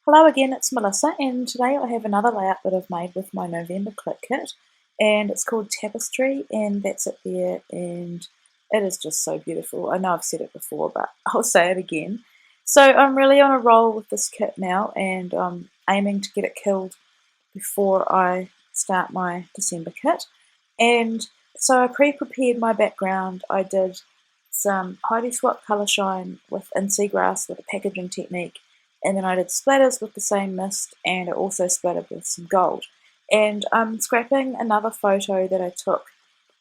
Hello again, it's Melissa, and today I have another layout that I've made with my November Clique kit, and it's called Tapestry, and that's it there, and it is just so beautiful. I know I've said it before, but I'll say it again. So I'm really on a roll with this kit now, and I'm aiming to get it killed before I start my December kit. And so I pre-prepared my background. I did some Heidi Swap colour shine with Seagrass with a packaging technique, and then I did splatters with the same mist, and I also splattered with some gold. And I'm scrapping another photo that I took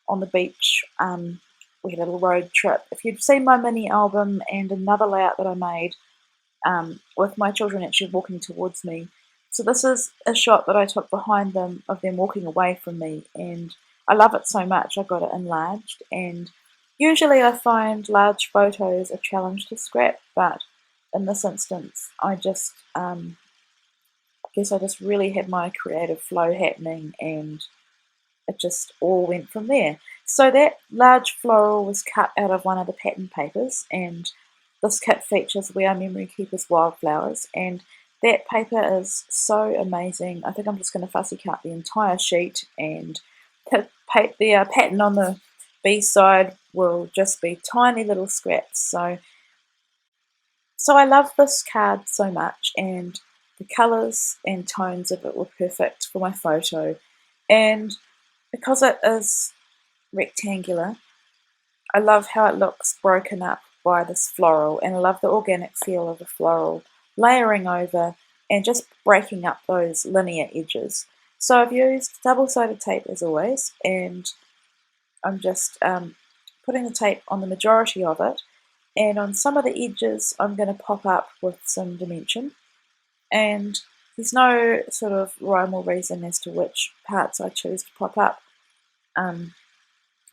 on the beach. We had a little road trip. If you've seen my mini album and another layout that I made with my children actually walking towards me. So this is a shot that I took behind them of them walking away from me, and I love it so much I got it enlarged. And usually I find large photos a challenge to scrap, but in this instance I just guess I just really had my creative flow happening, and it just all went from there. So that large floral was cut out of one of the pattern papers, and this kit features We Are Memory Keepers wildflowers, and that paper is so amazing. I think I'm just going to fussy cut the entire sheet, and the pattern on the B side will just be tiny little scraps. So I love this card so much, and the colours and tones of it were perfect for my photo. And because it is rectangular, I love how it looks broken up by this floral, and I love the organic feel of the floral layering over and just breaking up those linear edges. So I've used double-sided tape as always, and I'm just putting the tape on the majority of it, and on some of the edges I'm going to pop up with some dimension, and there's no sort of rhyme or reason as to which parts I choose to pop up. I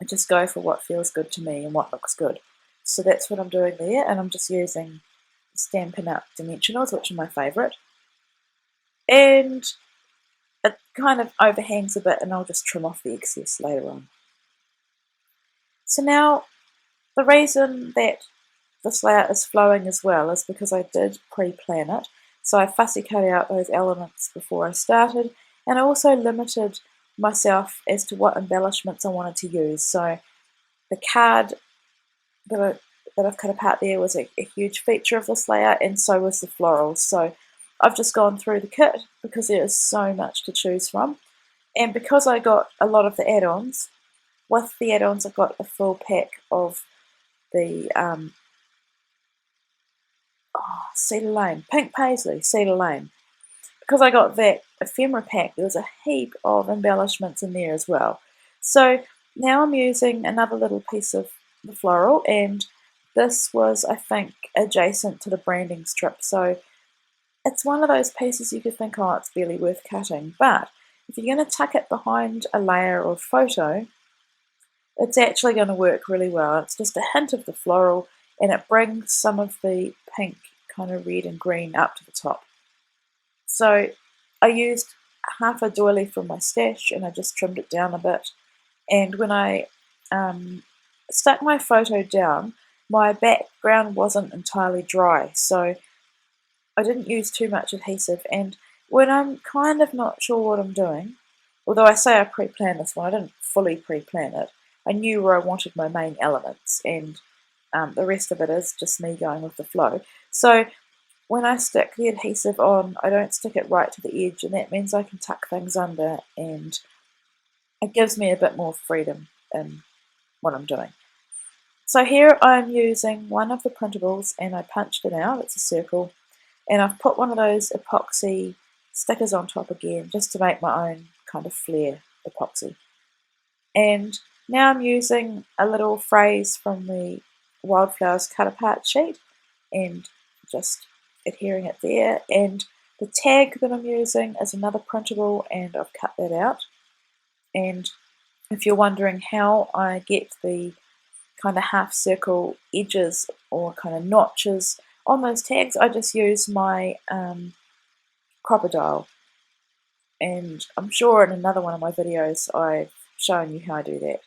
just go for what feels good to me and what looks good. So that's what I'm doing there, and I'm just using Stampin' Up! Dimensionals, which are my favourite. And it kind of overhangs a bit, and I'll just trim off the excess later on. So now, the reason that this layout is flowing as well is because I did pre-plan it. So I fussy cut out those elements before I started, and I also limited myself as to what embellishments I wanted to use. So the card that I've cut apart there was a huge feature of this layout, and so was the florals. So I've just gone through the kit because there is so much to choose from, and because I got a lot of the add-ons, with the add-ons I got a full pack of the Cedar Lane, Pink Paisley, Cedar Lane. Because I got that ephemera pack, there was a heap of embellishments in there as well. So now I'm using another little piece of the floral, and this was, I think, adjacent to the branding strip. So it's one of those pieces you could think, oh, it's barely worth cutting. But if you're going to tuck it behind a layer of photo, it's actually going to work really well. It's just a hint of the floral, and it brings some of the pink, kind of red and green up to the top. So I used half a doily from my stash, and I just trimmed it down a bit. And when I stuck my photo down, my background wasn't entirely dry, so I didn't use too much adhesive. And when I'm kind of not sure what I'm doing, although I say I pre-planned this one, I didn't fully pre-plan it. I knew where I wanted my main elements, and the rest of it is just me going with the flow. So when I stick the adhesive on, I don't stick it right to the edge, and that means I can tuck things under, and it gives me a bit more freedom in what I'm doing. So here I'm using one of the printables, and I punched it out, it's a circle, and I've put one of those epoxy stickers on top again, just to make my own kind of flare epoxy. And now I'm using a little phrase from the Wildflowers cut apart sheet, and just adhering it there. And the tag that I'm using is another printable, and I've cut that out. And if you're wondering how I get the kind of half circle edges or kind of notches on those tags, I just use my crocodile, and I'm sure in another one of my videos I've shown you how I do that.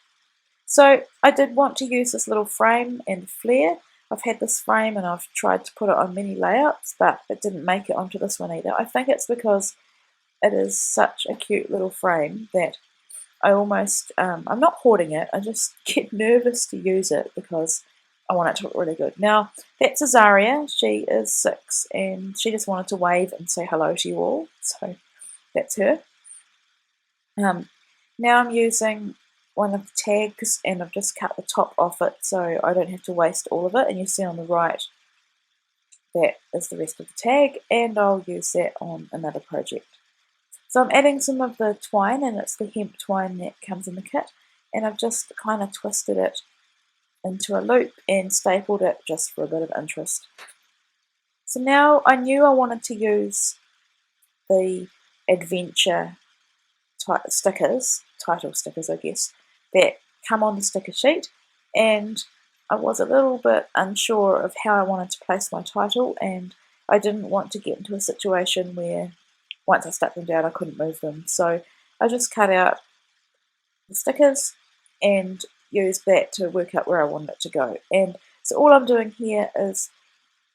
So I did want to use this little frame and flare, I've had this frame and I've tried to put it on many layouts, but it didn't make it onto this one either. I think it's because it is such a cute little frame that I almost, I'm not hoarding it, I just get nervous to use it because I want it to look really good. Now, that's Azaria, she is 6, and she just wanted to wave and say hello to you all, so that's her. Now I'm using one of the tags, and I've just cut the top off it so I don't have to waste all of it, and you see on the right that is the rest of the tag, and I'll use that on another project. So I'm adding some of the twine, and it's the hemp twine that comes in the kit, and I've just kind of twisted it into a loop and stapled it just for a bit of interest. So now I knew I wanted to use the adventure stickers, title stickers I guess, that come on the sticker sheet, and I was a little bit unsure of how I wanted to place my title, and I didn't want to get into a situation where once I stuck them down I couldn't move them. So I just cut out the stickers and used that to work out where I wanted it to go. And so all I'm doing here is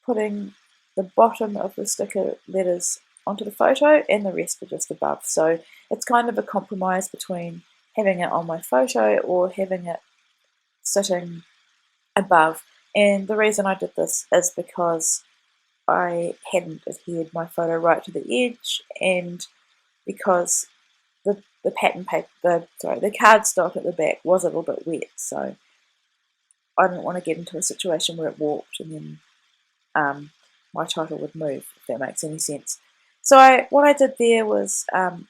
putting the bottom of the sticker letters onto the photo and the rest are just above. So it's kind of a compromise between having it on my photo or having it sitting above. And the reason I did this is because I hadn't adhered my photo right to the edge, and because the pattern paper, the cardstock at the back was a little bit wet, so I didn't want to get into a situation where it warped and then my title would move, if that makes any sense. So what I did there was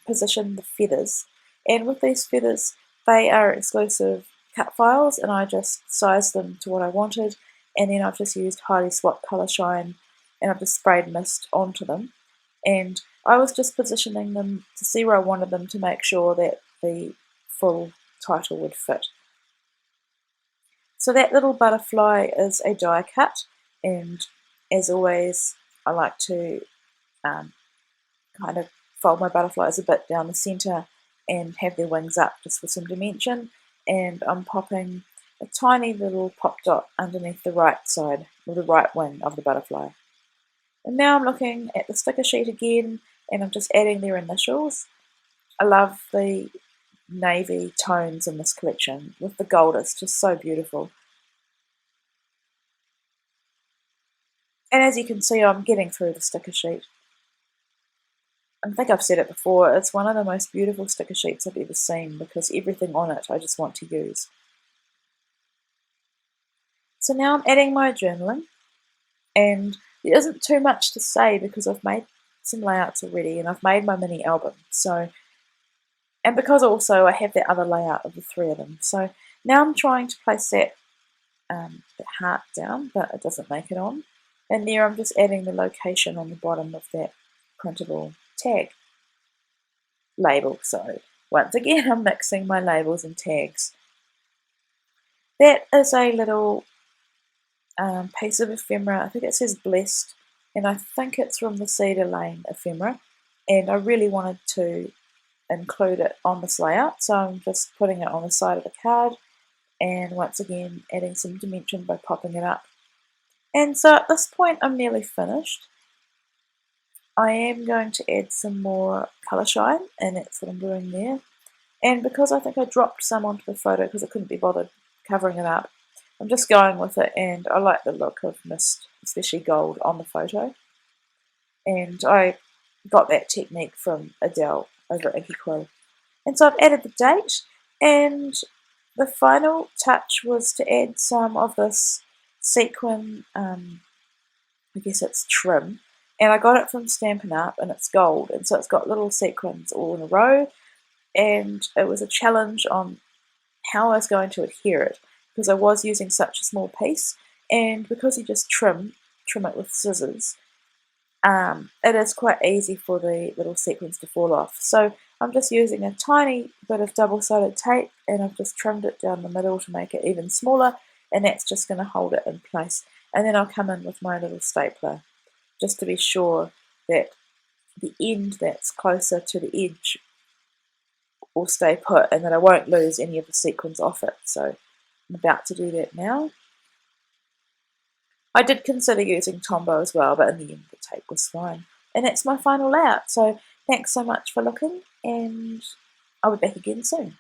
position the feathers, and with these feathers they are exclusive cut files, and I just sized them to what I wanted, and then I've just used Highly Swap Colour Shine and I've just sprayed mist onto them, and I was just positioning them to see where I wanted them to make sure that the full title would fit. So that little butterfly is a die cut, and as always I like to kind of fold my butterflies a bit down the centre and have their wings up just for some dimension, and I'm popping a tiny little pop dot underneath the right side, or the right wing of the butterfly. And now I'm looking at the sticker sheet again, and I'm just adding their initials. I love the navy tones in this collection with the gold, it's just so beautiful. And as you can see, I'm getting through the sticker sheet. I think I've said it before, it's one of the most beautiful sticker sheets I've ever seen because everything on it I just want to use. So now I'm adding my journaling, and there isn't too much to say because I've made some layouts already and I've made my mini album. So, and because also I have that other layout of the 3 of them. So now I'm trying to place that heart down, but it doesn't make it on. And there I'm just adding the location on the bottom of that printable tag label. So once again I'm mixing my labels and tags. That is a little piece of ephemera. I think it says blessed, and I think it's from the Cedar Lane ephemera, and I really wanted to include it on this layout, so I'm just putting it on the side of the card and once again adding some dimension by popping it up. And so at this point I'm nearly finished. I am going to add some more colour shine, and that's what I'm doing there. And because I think I dropped some onto the photo because I couldn't be bothered covering it up, I'm just going with it, and I like the look of mist, especially gold, on the photo. And I got that technique from Adele over at Inky Quill. And so I've added the date, and the final touch was to add some of this sequin, I guess it's trim, and I got it from Stampin' Up, and it's gold, and so it's got little sequins all in a row, and it was a challenge on how I was going to adhere it, because I was using such a small piece, and because you just trim it with scissors, it is quite easy for the little sequins to fall off. So I'm just using a tiny bit of double-sided tape, and I've just trimmed it down the middle to make it even smaller, and that's just going to hold it in place. And then I'll come in with my little stapler just to be sure that the end that's closer to the edge will stay put and that I won't lose any of the sequins off it. So I'm about to do that now. I did consider using Tombow as well, but in the end the tape was fine. And that's my final layout. So thanks so much for looking, and I'll be back again soon.